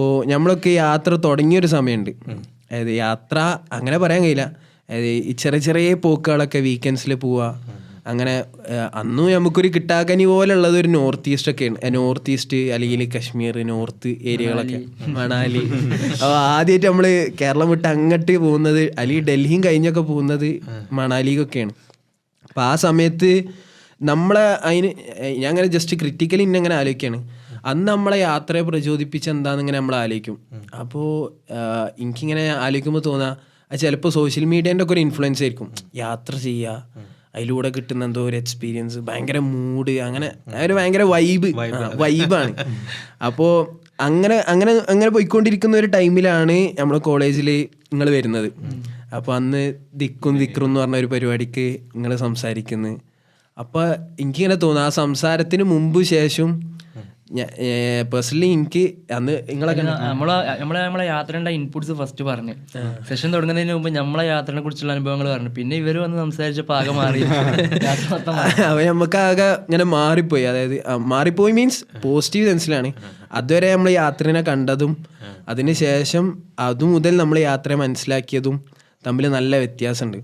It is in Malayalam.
അപ്പോൾ നമ്മളൊക്കെ യാത്ര തുടങ്ങിയൊരു സമയമുണ്ട്. അതായത് യാത്ര അങ്ങനെ പറയാൻ കഴിയില്ല, അതായത് ഈ ചെറിയ ചെറിയ പോക്കുകളൊക്കെ വീക്കെൻഡ്സിൽ പോവുക. അങ്ങനെ അന്നും നമുക്കൊരു കിട്ടാക്കനി പോലെ ഉള്ളത് ഒരു നോർത്ത് ഈസ്റ്റ് ഒക്കെയാണ്. നോർത്ത് ഈസ്റ്റ് അല്ലെങ്കിൽ കശ്മീർ, നോർത്ത് ഏരിയകളൊക്കെ, മണാലി. അപ്പോൾ ആദ്യമായിട്ട് നമ്മൾ കേരളം വിട്ട് അങ്ങോട്ട് പോകുന്നത്, അല്ലെങ്കിൽ ഡൽഹിയും കഴിഞ്ഞൊക്കെ പോകുന്നത് മണാലിക്കൊക്കെയാണ്. അപ്പോൾ ആ സമയത്ത് നമ്മളെ ഞാൻ അങ്ങനെ ജസ്റ്റ് ക്രിറ്റിക്കലി ഇന്നങ്ങനെ ആലോചിക്കുകയാണ്, അന്ന് നമ്മളെ യാത്രയെ പ്രചോദിപ്പിച്ച് എന്താണെന്നിങ്ങനെ നമ്മൾ ആലോചിക്കും. അപ്പോൾ എനിക്കിങ്ങനെ ആലോചിക്കുമ്പോൾ തോന്നുക അത് ചിലപ്പോൾ സോഷ്യൽ മീഡിയേൻ്റെ ഒക്കെ ഒരു ഇൻഫ്ലുവൻസ് ആയിരിക്കും. യാത്ര ചെയ്യുക, അതിലൂടെ കിട്ടുന്ന എന്തോ ഒരു എക്സ്പീരിയൻസ്, ഭയങ്കര മൂഡ്, അങ്ങനെ ഒരു ഭയങ്കര വൈബാണ്. അപ്പോൾ അങ്ങനെ അങ്ങനെ അങ്ങനെ പോയിക്കൊണ്ടിരിക്കുന്ന ഒരു ടൈമിലാണ് നമ്മൾ കോളേജിൽ നിങ്ങൾ വരുന്നത്. അപ്പോൾ അന്ന് ദിക്കും ദിക്റും എന്ന് പറഞ്ഞ ഒരു പരിപാടിക്ക് നിങ്ങൾ സംസാരിക്കുന്നത്. അപ്പോൾ എനിക്കിങ്ങനെ തോന്നുന്നു ആ സംസാരത്തിന് മുമ്പ് ശേഷം പേഴ്സണലി എനിക്ക് അന്ന് നിങ്ങളൊക്കെ നമ്മളെ യാത്രയുടെ ഇൻപുട്സ് ഫസ്റ്റ് പറഞ്ഞു, സെഷൻ തുടങ്ങുന്നതിന് മുമ്പ് നമ്മളെ യാത്രയെ കുറിച്ചുള്ള അനുഭവങ്ങൾ പറഞ്ഞു. പിന്നെ ഇവർ വന്ന് സംസാരിച്ചപ്പോൾ ആകെ മാറി. അവ നമുക്ക് ആകെ ഇങ്ങനെ മാറിപ്പോയി. അതായത് മാറിപ്പോയി മീൻസ് പോസിറ്റീവ് സെൻസിലാണ്. അതുവരെ നമ്മൾ യാത്രനെ കണ്ടതും അതിന് ശേഷം അതുമുതൽ നമ്മൾ യാത്രയെ മനസ്സിലാക്കിയതും തമ്മിൽ നല്ല വ്യത്യാസമുണ്ട്.